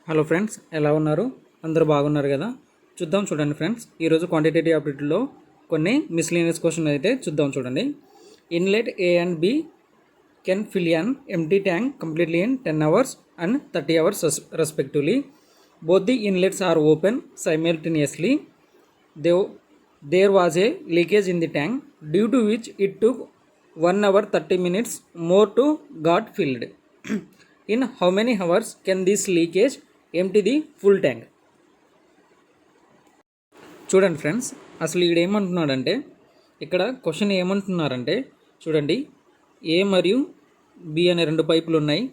Hello friends, ఎలా ఉన్నారు? అందరూ బాగున్నారు కదా? చూడండి ఫ్రెండ్స్, ఈరోజు క్వాంటిటేటివ్ అప్డేట్లో కొన్ని మిస్లీనియస్ క్వశ్చన్ అయితే చూడండి. Inlet A and B can fill an empty tank completely in 10 hours and 30 hours respectively. Both the inlets are open simultaneously. There was a leakage in the tank, due to which it took 1 hour 30 minutes more to got filled. In how many hours can this leakage empty the full tank? చూడండి friends, అసలు ఇక్కడ ఏమంటున్నాడంటే, ఇక్కడ question ఏమంటున్నారంటే చూడండి, ఏ మరియు B అనే రెండు పైపులు ఉన్నాయి.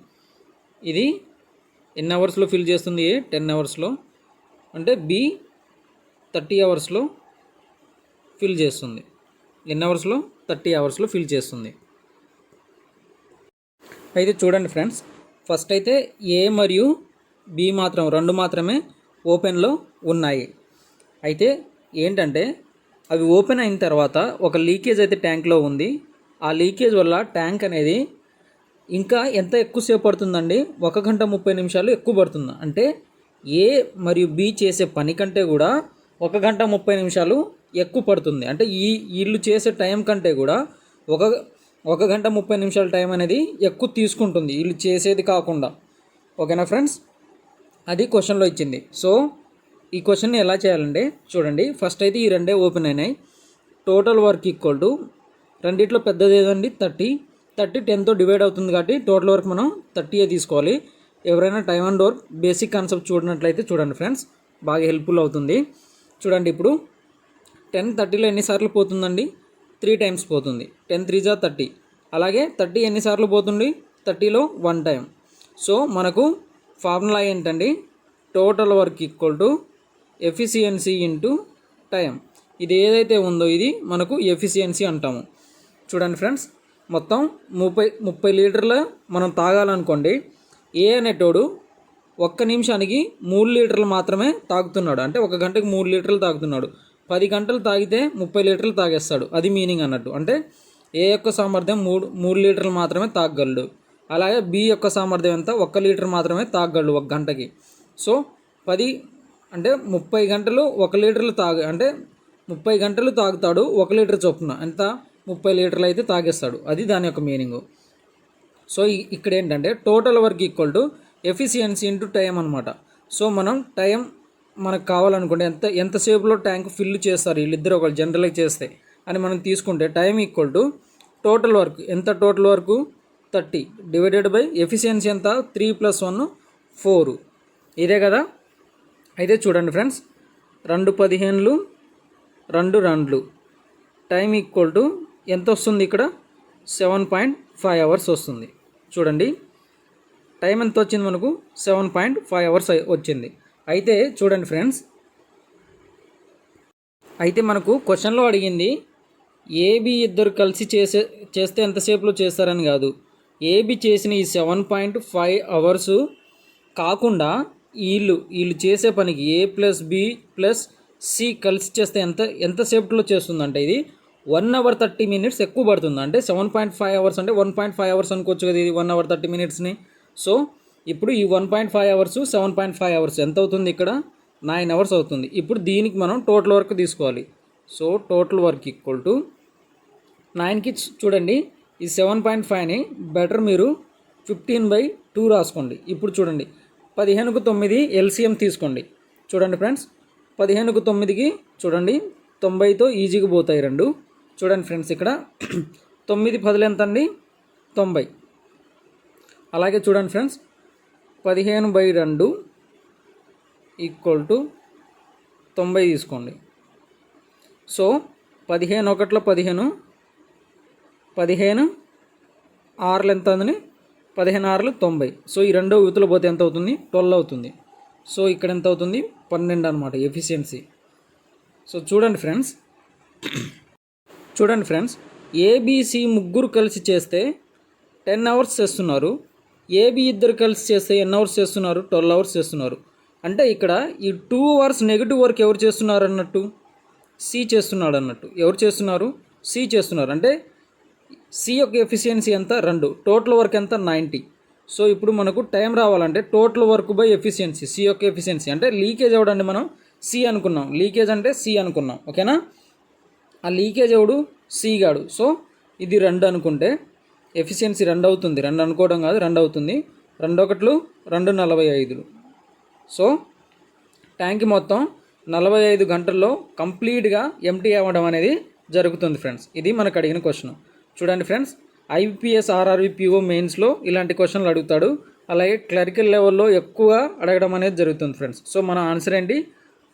ఇది ఎన్ని అవర్స్లో ఫిల్ చేస్తుంది? ఏ 10 అవర్స్లో, అంటే బి 30 అవర్స్లో ఫిల్ చేస్తుంది. ఎన్ని అవర్స్లో? 30 అవర్స్లో ఫిల్ చేస్తుంది. అయితే చూడండి ఫ్రెండ్స్, ఫస్ట్ అయితే ఏ మరియు బి రెండు మాత్రమే ఓపెన్లో ఉన్నాయి. అయితే ఏంటంటే అవి ఓపెన్ అయిన తర్వాత ఒక లీకేజ్ అయితే ట్యాంక్లో ఉంది. ఆ లీకేజ్ వల్ల ట్యాంక్ అనేది ఇంకా ఎంత ఎక్కువసేపు పడుతుందండి? 1 గంట 30 నిమిషాలు ఎక్కువ పడుతుంది. అంటే ఏ మరియు బి చేసే పని కంటే కూడా 1 గంట 30 నిమిషాలు ఎక్కువ పడుతుంది. అంటే వీళ్ళు చేసే టైం కంటే కూడా 1 గంట 30 నిమిషాల టైం అనేది ఎక్కువ తీసుకుంటుంది వీళ్ళు చేసేది కాకుండా. ఓకేనా ఫ్రెండ్స్, అది క్వశ్చన్లో ఇచ్చింది. సో ఈ క్వశ్చన్ని ఎలా చేయాలంటే చూడండి, ఫస్ట్ అయితే ఈ రెండే ఓపెన్ అయినాయి. టోటల్ వర్క్ ఈక్వల్ టు రెండిట్లో పెద్దది ఏదండి? 30 10తో డివైడ్ అవుతుంది కాబట్టి టోటల్ వర్క్ మనం 30 తీసుకోవాలి. ఎవరైనా time and work basic concept చూడనట్లయితే చూడండి ఫ్రెండ్స్, బాగా హెల్ప్ఫుల్ అవుతుంది. చూడండి, ఇప్పుడు 10 30లో ఎన్నిసార్లు పోతుందండి? 3 టైమ్స్ పోతుంది. 10 3 = 30. అలాగే 30 ఎన్నిసార్లు పోతుంది? 30లో 1 టైం. సో మనకు ఫార్ములా ఏంటండి? Total work equal to efficiency into time. ఇది ఏదైతే ఉందో ఇది మనకు ఎఫిషియన్సీ అంటాము. చూడండి ఫ్రెండ్స్, మొత్తం 30 లీటర్లు మనం తాగాలనుకోండి. ఏ అనేటోడు 1 నిమిషానికి 3 లీటర్లు మాత్రమే తాగుతున్నాడు. అంటే 1 గంటకి 3 లీటర్లు తాగుతున్నాడు. 10 గంటలు తాగితే 30 లీటర్లు తాగేస్తాడు. అది మీనింగ్ అన్నట్టు. అంటే ఏ యొక్క సామర్థ్యం 3 లీటర్లు మాత్రమే తాగగలడు. అలాగే బి యొక్క సామర్థ్యం ఎంత? 1 లీటర్ మాత్రమే తాగగలడు 1 గంటకి. సో 10 అంటే 30 గంటలు 1 లీటర్లు అంటే 30 గంటలు తాగుతాడు 1 లీటర్ చొప్పున. ఎంత? 30 లీటర్లు అయితే తాగేస్తాడు. అది దాని యొక్క మీనింగు. సో ఇక్కడ ఏంటంటే total work equal to efficiency into time అనమాట. సో మనం టైం మనకు కావాలనుకుంటే ఎంతసేపులో ట్యాంక్ ఫిల్ చేస్తారు వీళ్ళిద్దరు ఒకళ్ళు జనరల్గా చేస్తే అని మనం తీసుకుంటే time equal to total work. ఎంత total work? 30 divided by efficiency ఎంత? 3 + 1 4. ఇదే కదా. అయితే చూడండి ఫ్రెండ్స్, 2 15లు 2 2 టైం ఈక్వల్ టు ఎంత వస్తుంది? ఇక్కడ 7.5 అవర్స్ వస్తుంది. చూడండి, టైం ఎంత వచ్చింది మనకు? 7.5 అవర్స్ వచ్చింది. అయితే చూడండి ఫ్రెండ్స్, అయితే మనకు క్వశ్చన్లో అడిగింది ఏబి ఇద్దరు కలిసి చేస్తే ఎంతసేపులో చేస్తారని కాదు. ఏబి చేసిన ఈ 7.5 అవర్స్ కాకుండా వీళ్ళు చేసే పనికి ఏ ప్లస్ బి ప్లస్ సి కలిసి చేస్తే ఎంతసేపులో చేస్తుందంటే ఇది 1 hour 30 minutes ఎక్కువ పడుతుంది. అంటే 7.5 అవర్స్ అంటే 1.5 అవర్స్ అనుకోవచ్చు కదా ఇది 1 hour 30 minutesని. సో ఇప్పుడు ఈ 1.5 అవర్స్ 7.5 అవర్స్ ఎంత అవుతుంది? ఇక్కడ 9 అవర్స్ అవుతుంది. ఇప్పుడు దీనికి మనం టోటల్ వర్క్ తీసుకోవాలి. So total work equal to 9కి చూడండి, ఈ 7.5ని బెటర్ మీరు 15/2 రాసుకోండి. ఇప్పుడు చూడండి, 15కు 9 ఎల్సిఎం తీసుకోండి. చూడండి ఫ్రెండ్స్, 15కు 9కి చూడండి 90తో ఈజీగా పోతాయి రెండు. చూడండి ఫ్రెండ్స్, ఇక్కడ 9 10 ఎంత అండి? 90. అలాగే చూడండి ఫ్రెండ్స్, 15/2 ఈక్వల్ టు 90 తీసుకోండి. సో 15 1 15 15 6 ఎంత అందని? 15 6 90. సో ఈ రెండో యువతలో పోతే ఎంత అవుతుంది? 12 అవుతుంది. సో ఇక్కడ ఎంత అవుతుంది? 12 అనమాట ఎఫిషియన్సీ. సో చూడండి ఫ్రెండ్స్, ఏబిసి ముగ్గురు కలిసి చేస్తే 10 అవర్స్ చేస్తున్నారు. ఏబి ఇద్దరు కలిసి చేస్తే ఎన్ని అవర్స్ చేస్తున్నారు? 12 అవర్స్ చేస్తున్నారు. అంటే ఇక్కడ ఈ 2 అవర్స్ నెగిటివ్ వర్క్ ఎవరు చేస్తున్నారు అన్నట్టు? సి చేస్తున్నాడు అన్నట్టు. ఎవరు చేస్తున్నారు? సి చేస్తున్నారు. అంటే సి యొక్క ఎఫిషియన్సీ ఎంత? 2. టోటల్ వర్క్ ఎంత? 90. సో ఇప్పుడు మనకు టైం రావాలంటే total work by efficiency, C యొక్క ఎఫిషియన్సీ అంటే లీకేజ్ ఎవడండి, మనం సి అనుకున్నాం, లీకేజ్ అంటే సి అనుకున్నాం, ఓకేనా. ఆ లీకేజ్ ఎవడు, సి గాడు. సో ఇది 2 అనుకుంటే ఎఫిషియన్సీ 2 అవుతుంది, 2 అనుకోవడం కాదు 2 అవుతుంది, 2 ఒకట్లు 2 45. సో ట్యాంక్ మొత్తం 45 గంటల్లో కంప్లీట్గా ఎంటీ అవ్వడం అనేది జరుగుతుంది ఫ్రెండ్స్. ఇది మనకు అడిగిన క్వశ్చన్. చూడండి ఫ్రెండ్స్, ఐపీఎస్ ఆర్ఆర్బి పిఓ మెయిన్స్లో ఇలాంటి క్వశ్చన్లు అడుగుతాడు, అలాగే క్లరికల్ లెవెల్లో ఎక్కువ అడగడం అనేది జరుగుతుంది ఫ్రెండ్స్. సో మన ఆన్సర్ ఏంటి,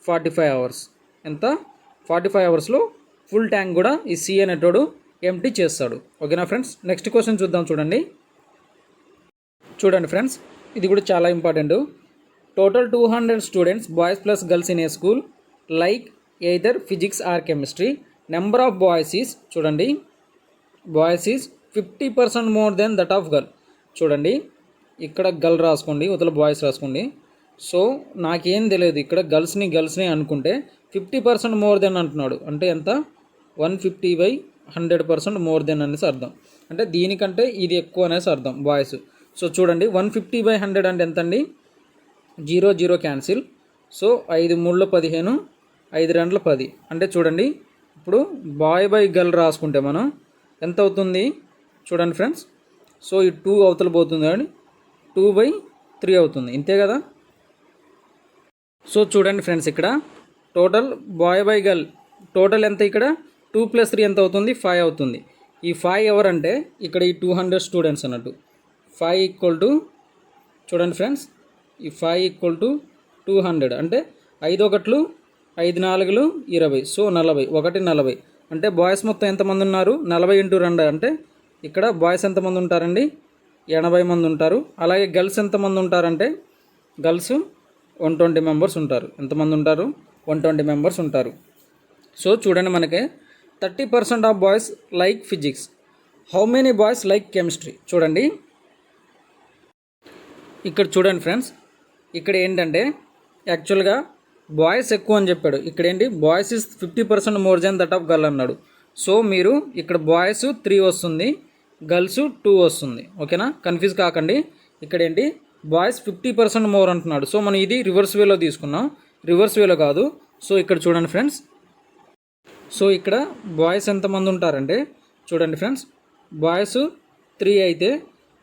45 అవర్స్. ఎంత, 45 అవర్స్లో ఫుల్ ట్యాంక్ కూడా ఈ సి అనేటోడు ఎంటీ చేస్తాడు, ఓకేనా ఫ్రెండ్స్. నెక్స్ట్ క్వశ్చన్ చూద్దాం. చూడండి ఫ్రెండ్స్, ఇది కూడా చాలా important. Total 200 students, boys plus girls in a school like either physics or chemistry. Number of boys is, చూడండి, boys is 50% more than that of girl. చూడండి, ఇక్కడ గర్ల్ రాసుకోండి, ఉతల బాయ్స్ రాసుకోండి. సో నాకేం తెలియదు, ఇక్కడ గర్ల్స్ని అనుకుంటే 50% మోర్ దెన్ అంటున్నాడు, అంటే ఎంత, 150/100% మోర్ దెన్ అనేసి అర్థం. అంటే దీనికంటే ఇది ఎక్కువ అనేసి అర్థం బాయ్స్. సో చూడండి, 150/100 అంటే ఎంత అండి, 0 0 క్యాన్సిల్. సో 5 3 15, 5 2 10. అంటే చూడండి, ఇప్పుడు బాయ్ బై గర్ల్ రాసుకుంటే మనం ఎంత అవుతుంది చూడండి ఫ్రెండ్స్. సో ఈ 2 అవతల పోతుంది అండి, 2/3 అవుతుంది, ఇంతే కదా. సో చూడండి ఫ్రెండ్స్, ఇక్కడ total boy by girl total ఎంత, ఇక్కడ 2 + 3 ఎంత అవుతుంది, 5 అవుతుంది. ఈ 5 ఎవరంటే ఇక్కడ ఈ 200 స్టూడెంట్స్ అన్నట్టు. 5 = చూడండి ఫ్రెండ్స్, ఈ 5 = 200 అంటే 5 ఒకట్లు 5 4 20. సో 40, 1 40. అంటే బాయ్స్ మొత్తం ఎంతమంది ఉన్నారు, 40 × 2 అంటే ఇక్కడ బాయ్స్ ఎంతమంది ఉంటారండి, 80 మంది ఉంటారు. అలాగే గర్ల్స్ ఎంతమంది ఉంటారంటే గర్ల్స్ 120 మెంబర్స్ ఉంటారు. ఎంతమంది ఉంటారు, 120 మెంబర్స్ ఉంటారు. సో చూడండి, మనకి 30% of boys like physics, how many boys like chemistry. చూడండి, ఇక్కడ చూడండి ఫ్రెండ్స్, ఇక్కడ ఏంటంటే యాక్చువల్గా బాయ్స్ ఎక్కువ అని చెప్పాడు, ఇక్కడ ఏంటి boys is 50% more than that of girl అన్నాడు. సో మీరు ఇక్కడ బాయ్స్ 3 వస్తుంది, గర్ల్స్ 2 వస్తుంది, ఓకేనా, కన్ఫ్యూజ్ కాకండి. ఇక్కడ ఏంటి బాయ్స్ 50% మోర్ అంటున్నాడు. సో మనం ఇది రివర్స్ వేలో తీసుకున్నాం, రివర్స్ వేలో కాదు. సో ఇక్కడ చూడండి ఫ్రెండ్స్, సో ఇక్కడ బాయ్స్ ఎంతమంది ఉంటారంటే చూడండి ఫ్రెండ్స్, బాయ్స్ 3 అయితే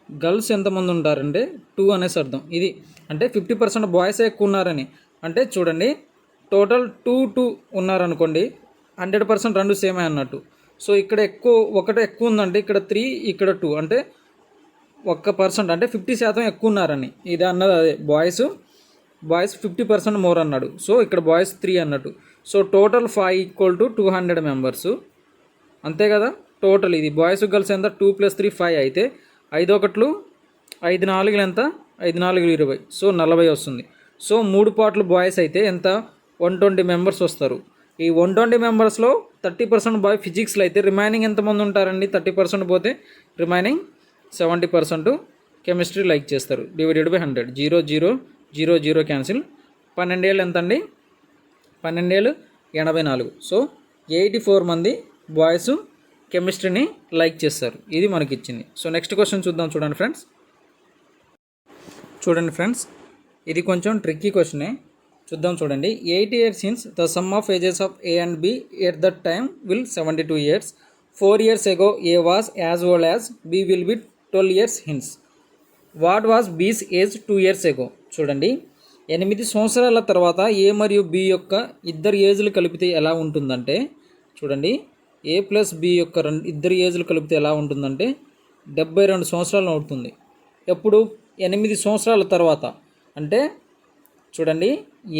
గర్ల్స్ ఎంతమంది ఉంటారంటే 2 అనేసి అర్థం. ఇది అంటే 50% బాయ్స్ ఎక్కువ ఉన్నారని. అంటే చూడండి, టోటల్ 2 ఉన్నారనుకోండి, 100% 2 సేమే అన్నట్టు. సో ఇక్కడ ఒకటి ఎక్కువ ఉందంటే ఇక్కడ 3, ఇక్కడ 2 అంటే 1% అంటే 50% ఎక్కువ ఉన్నారని. ఇది అన్నది అదే, బాయ్స్ 50% మోర్ అన్నాడు. సో ఇక్కడ బాయ్స్ 3 అన్నట్టు. సో టోటల్ 5 = 200 మెంబర్స్, అంతే కదా. టోటల్ ఇది బాయ్స్ గర్ల్స్ ఎంత, 2 + 3 5 అయితే 5 ఒకట్లు 5 4 ఎంత, 5 4 20. సో 40 వస్తుంది. సో 3 పార్ట్లు బాయ్స్ అయితే ఎంత, 120 మెంబర్స్ వస్తారు. ఈ 120 మెంబర్స్లో 30% బాయ్ ఫిజిక్స్లో అయితే రిమైనింగ్ ఎంతమంది ఉంటారండి, 30% పోతే రిమైనింగ్ 70% కెమిస్ట్రీ లైక్ చేస్తారు. /100, 0 0 0 0 క్యాన్సిల్. 12 ఏళ్ళు ఎంత అండి, 12 ఏళ్ళు 84. సో 84 మంది బాయ్స్ కెమిస్ట్రీని లైక్ చేస్తారు. ఇది మనకి ఇచ్చింది. సో నెక్స్ట్ క్వశ్చన్ చూద్దాం. చూడండి ఫ్రెండ్స్, ఇది కొంచెం ట్రిక్కీ క్వశ్చనే, చూద్దాం. చూడండి, 8 years since the sum of ages of A and B at that time will 72 years. 4 years ago A was as old as B will be 12 years hence. What was B's age 2 years ago? చూడండి, 8 సంవత్సరాల తర్వాత ఏ మరియు B యొక్క ఇద్దరు ఏజ్లు కలిపితే ఎలా ఉంటుందంటే, చూడండి, ఏ ప్లస్ బి యొక్క ఇద్దరు ఏజ్లు కలిపితే ఎలా ఉంటుందంటే 72 సంవత్సరాలు అవుతుంది. ఎప్పుడు, 8 సంవత్సరాల తర్వాత. అంటే చూడండి,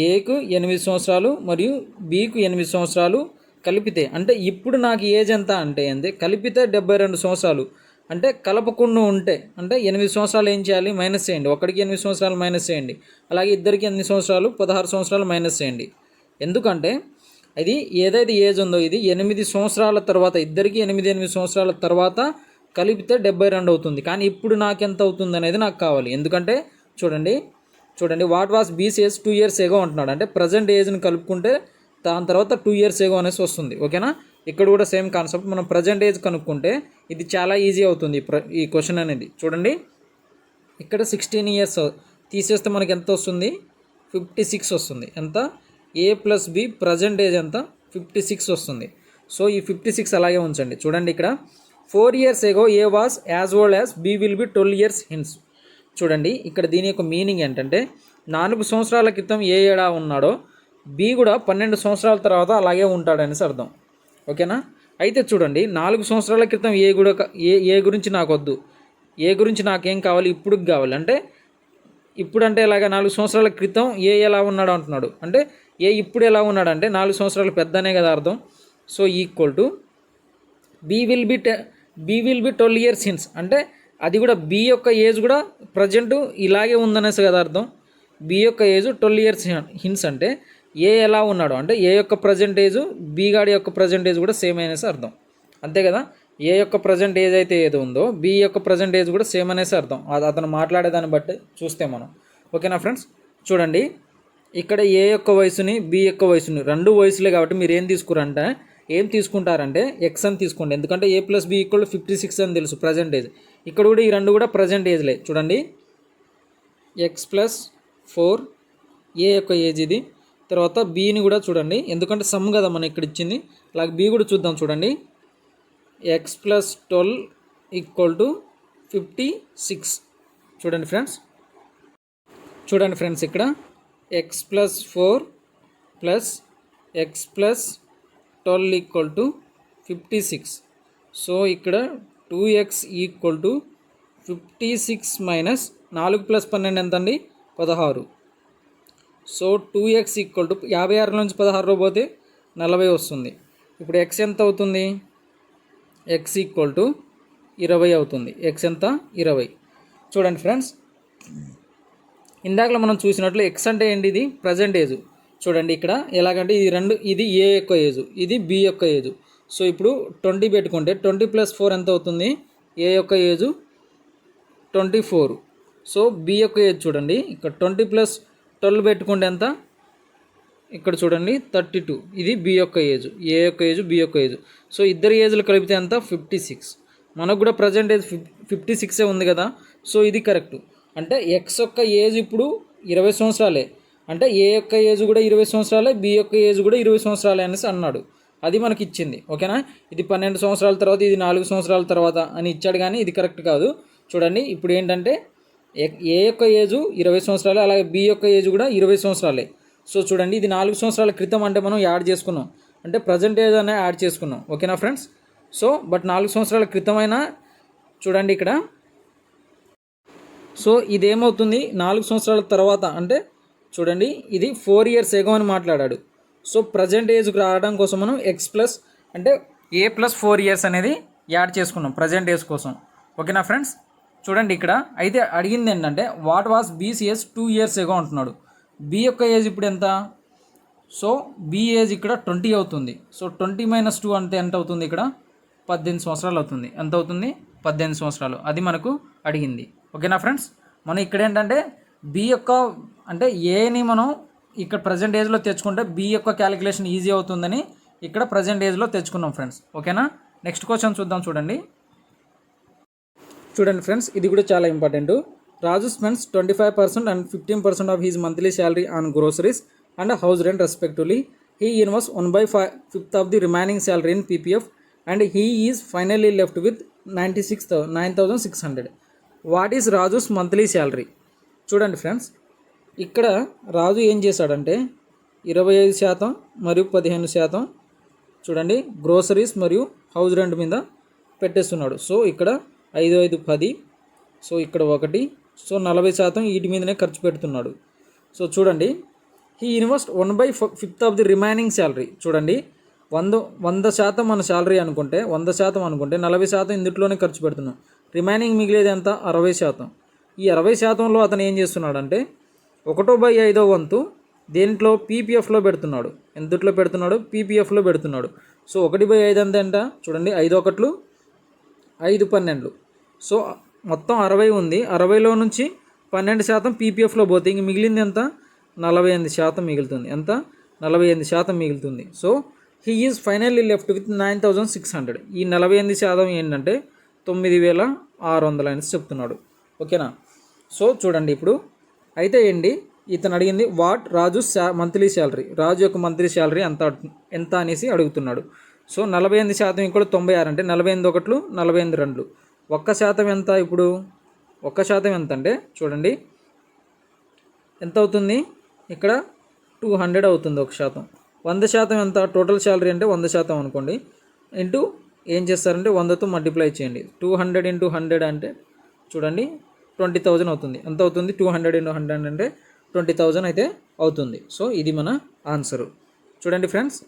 ఏకు 8 సంవత్సరాలు మరియు బికు 8 సంవత్సరాలు కలిపితే, అంటే ఇప్పుడు నాకు ఏజ్ ఎంత అంటే ఏంది, కలిపితే 72 సంవత్సరాలు. అంటే కలపకుండా ఉంటే, అంటే 8 సంవత్సరాలు ఏం చేయాలి, మైనస్ చేయండి. ఒకడికి 8 సంవత్సరాలు మైనస్ చేయండి, అలాగే ఇద్దరికి 8 సంవత్సరాలు 16 సంవత్సరాలు మైనస్ చేయండి. ఎందుకంటే ఇది ఏదైతే ఏజ్ ఉందో ఇది 8 సంవత్సరాల తర్వాత, ఇద్దరికి 8 సంవత్సరాల తర్వాత కలిపితే 72 అవుతుంది. కానీ ఇప్పుడు నాకు ఎంత అవుతుంది అనేది నాకు కావాలి. ఎందుకంటే చూడండి, వాట్ వాస్ బీస్ ఏజ్ 2 years ago అంటున్నాడు. అంటే ప్రజెంట్ ఏజ్ని కలుపుకుంటే దాని తర్వాత 2 years ago అనేసి వస్తుంది, ఓకేనా. ఇక్కడ కూడా సేమ్ కాన్సెప్ట్, మనం ప్రజెంట్ ఏజ్ కనుక్కుంటే ఇది చాలా ఈజీ అవుతుంది ఈ క్వశ్చన్ అనేది. చూడండి, ఇక్కడ 16 ఇయర్స్ తీసేస్తే మనకి ఎంత వస్తుంది? 56 వస్తుంది. ఎంత? ఏ ప్లస్ బి ప్రజెంట్ ఏజ్ ఎంత? 56 వస్తుంది. సో ఈ 56 అలాగే ఉంచండి. చూడండి ఇక్కడ 4 years ago A was as old as B will be 12 years hence. చూడండి ఇక్కడ దీని యొక్క మీనింగ్ ఏంటంటే 4 సంవత్సరాల క్రితం ఏ ఏడా ఉన్నాడో బి కూడా 12 సంవత్సరాల తర్వాత అలాగే ఉంటాడనేసి అర్థం. ఓకేనా? అయితే చూడండి 4 సంవత్సరాల క్రితం ఏ గురించి నాకు వద్దు, ఏ గురించి నాకేం కావాలి, ఇప్పుడు కావాలి. అంటే ఇప్పుడంటే ఎలాగా 4 సంవత్సరాల క్రితం ఎలా ఉన్నాడు అంటున్నాడు. అంటే ఇప్పుడు ఎలా ఉన్నాడు అంటే 4 సంవత్సరాలు పెద్దనే కదా అర్థం. So equal to be will be 12 years hence. అంటే అది కూడా బి యొక్క ఏజ్ కూడా ప్రజెంట్ ఇలాగే ఉందనేసి కదా అర్థం. బి యొక్క ఏజ్ 12 years hence అంటే ఎలా ఉన్నాడు అంటే ఏ యొక్క ప్రజెంట్ ఏజ్ బి గాడి యొక్క ప్రజెంట్ ఏజ్ కూడా సేమ్ అనేసి అర్థం. అంతే కదా? ఏ యొక్క ప్రజెంట్ ఏజ్ అయితే ఏదో ఉందో బి యొక్క ప్రజెంట్ ఏజ్ కూడా సేమ్ అనేసి అర్థం. అది అతను మాట్లాడేదాన్ని బట్టి చూస్తే మనం. ఓకేనా ఫ్రెండ్స్? చూడండి ఇక్కడ ఏ యొక్క వయసుని బి యొక్క వయసుని రెండు వయసులే కాబట్టి మీరు ఏం తీసుకుంటారంటే ఎక్స్ అని తీసుకోండి. ఎందుకంటే ఏ ప్లస్ బి ఈక్వల్ 56 అని తెలుసు ప్రజెంట్ ఏజ్. ఇక్కడ కూడా ఈ రెండు కూడా ప్రజెంట్ ఏజ్లే. చూడండి x+4 ఏ యొక్క ఏజ్ ఇది. తర్వాత బీని కూడా చూడండి, ఎందుకంటే సమ్ కదా మనం ఇక్కడ ఇచ్చింది. అలాగే బి కూడా చూద్దాం. చూడండి x+12 = 56. చూడండి ఫ్రెండ్స్ ఇక్కడ x+4 + x+12 = 56. సో ఇక్కడ 2x = 56 మైనస్ 4 + 12 ఎంత అండి? 16. సో 2x = 56 నుంచి 16 పోతే 40 వస్తుంది. ఇప్పుడు x ఎంత అవుతుంది? x = 20 అవుతుంది. x ఎంత? 20. చూడండి ఫ్రెండ్స్, ఇందాకలో మనం చూసినట్లు x అంటే ఏంటి? ఇది ప్రజెంట్ ఏజ్. చూడండి ఇక్కడ ఎలాగంటే ఇది ఏ యొక్క ఏజ్, ఇది బి యొక్క ఏజ్. సో ఇప్పుడు 20 పెట్టుకుంటే 20 + 4 ఎంత అవుతుంది? ఏ యొక్క ఏజ్ 24. సో బి యొక్క ఏజ్ చూడండి ఇక్కడ 20 + 12 పెట్టుకుంటే ఎంత? ఇక్కడ చూడండి 32. ఇది బి యొక్క ఏజ్, ఏ యొక్క ఏజ్ బి యొక్క ఏజ్. సో ఇద్దరు ఏజ్లు కలిపితే ఎంత? 56. మనకు కూడా ప్రజెంట్ ఏజ్ 56 ఉంది కదా. సో ఇది కరెక్ట్. అంటే ఎక్స్ యొక్క ఏజ్ ఇప్పుడు 20 సంవత్సరాలే. అంటే ఏ యొక్క ఏజ్ కూడా 20 సంవత్సరాలే, బి యొక్క ఏజ్ కూడా 20 సంవత్సరాలే అనేసి అన్నాడు. అది మనకి ఇచ్చింది. ఓకేనా? ఇది 12 సంవత్సరాల తర్వాత, ఇది 4 సంవత్సరాల తర్వాత అని ఇచ్చాడు, కానీ ఇది కరెక్ట్ కాదు. చూడండి ఇప్పుడు ఏంటంటే ఏ యొక్క ఏజ్ 20 సంవత్సరాలే, అలాగే బి యొక్క ఏజ్ కూడా 20 సంవత్సరాలే. సో చూడండి ఇది 4 సంవత్సరాల క్రితం అంటే మనం యాడ్ చేసుకున్నాం, అంటే ప్రజెంట్ ఏజ్ అనే యాడ్ చేసుకున్నాం. ఓకేనా ఫ్రెండ్స్? సో బట్ 4 సంవత్సరాల క్రితమైనా చూడండి ఇక్కడ. సో ఇదేమవుతుంది? 4 సంవత్సరాల తర్వాత అంటే చూడండి ఇది 4 years ago అని మాట్లాడాడు. సో ప్రజెంట్ ఏజ్కి రావడం కోసం మనం అంటే ఏ ప్లస్ 4 years అనేది యాడ్ చేసుకున్నాం ప్రజెంట్ ఏజ్ కోసం. ఓకేనా ఫ్రెండ్స్? చూడండి ఇక్కడ అయితే అడిగింది ఏంటంటే వాట్ వాస్ బీస్ ఏజ్ 2 years ago అంటున్నాడు. బి యొక్క ఏజ్ ఇప్పుడు ఎంత? సో బి ఏజ్ ఇక్కడ 20 అవుతుంది. సో 20 - 2 అంటే ఎంత అవుతుంది? ఇక్కడ 18 సంవత్సరాలు అవుతుంది. ఎంత అవుతుంది? 18 సంవత్సరాలు. అది మనకు అడిగింది. ఓకేనా ఫ్రెండ్స్? మనం ఇక్కడ ఏంటంటే బి యొక్క అంటే ఏని మనం ఇక్కడ ప్రజెంట్ ఏజ్లో తెచ్చుకుంటే బి యొక్క క్యాలిక్యులేషన్ ఈజీ అవుతుందని ఇక్కడ ప్రజెంట్ ఏజ్లో తెచ్చుకున్నాం ఫ్రెండ్స్. ఓకేనా? నెక్స్ట్ క్వశ్చన్ చూద్దాం. చూడండి ఫ్రెండ్స్, ఇది కూడా చాలా important. Raju spends 25% and 15% of his monthly salary on groceries and house rent respectively. He invests 1/5 of the remaining salary in PPF and he is finally left with 9,600. What is Raju's monthly salary? చూడండి friends, ఇక్కడ రాజు ఏం చేశాడంటే 25% మరియు 15% చూడండి groceries మరియు house rent మీద పెట్టేస్తున్నాడు. So ఇక్కడ 5, 5, 10. So ఇక్కడ 1. సో 40% వీటి మీదనే ఖర్చు పెడుతున్నాడు. సో చూడండి he invest 1/5 of the remaining salary. చూడండి 100% మన శాలరీ అనుకుంటే 100% అనుకుంటే 40% ఇందులోనే ఖర్చు పెడుతున్నాం. రిమైనింగ్ మిగిలేది ఎంత? 60%. ఈ 60%లో అతను ఏం చేస్తున్నాడంటే 1/5వ వంతు దేంట్లో? పీపీఎఫ్లో పెడుతున్నాడు. ఎందుట్లో పెడుతున్నాడు? పీపీఎఫ్లో పెడుతున్నాడు. సో 1/5 ఎంత అంట? చూడండి 5 1 5 12. సో మొత్తం 60 ఉంది. 60లో నుంచి 12% పీపీఎఫ్లో పోతే ఇంక మిగిలింది ఎంత? 48% మిగులుతుంది. ఎంత? 48% మిగులుతుంది. So he is finally left with 9,600. ఈ 48% ఏంటంటే 9,600 అని చెప్తున్నాడు. ఓకేనా? సో చూడండి ఇప్పుడు అయితే ఏంటి, ఇతను అడిగింది వాట్ రాజు మంత్లీ శాలరీ, రాజు యొక్క మంత్లీ శాలరీ ఎంత అనేసి అడుగుతున్నాడు. సో 48% ఇక్కడ 96 అంటే 48 ఒకట్లు 48 రెండ్లు. 1% ఎంత ఇప్పుడు, 1% ఎంత అంటే చూడండి ఎంత అవుతుంది, ఇక్కడ 200 అవుతుంది 1%. 100% ఎంత, టోటల్ శాలరీ అంటే 100% అనుకోండి, ఇంటూ ఏం చేస్తారంటే 100తో మల్టిప్లై చేయండి. 200 × 100 అంటే చూడండి 20,000 అవుతుంది. ఎంత అవుతుంది, 200 × 100 అంటే 20,000 అయితే అవుతుంది. సో ఇది మన ఆన్సరు. చూడండి ఫ్రెండ్స్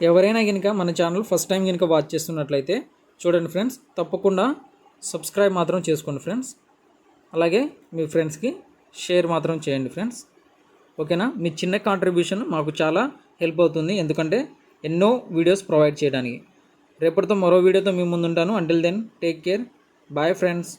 ఎవరైనా కనుక మన ఛానల్ ఫస్ట్ టైం కనుక వాచ్ చేస్తున్నట్లయితే చూడండి ఫ్రెండ్స్, తప్పకుండా సబ్స్క్రైబ్ మాత్రం చేసుకోండి ఫ్రెండ్స్. అలాగే మీ ఫ్రెండ్స్కి షేర్ మాత్రం చేయండి ఫ్రెండ్స్. ఓకేనా, మీ చిన్న కాంట్రిబ్యూషన్ మాకు చాలా హెల్ప్ అవుతుంది, ఎందుకంటే ఎన్నో వీడియోస్ ప్రొవైడ్ చేయడానికి. రేపటితో మరో వీడియోతో మీ ముందు ఉంటాను. Until then take care, bye friends.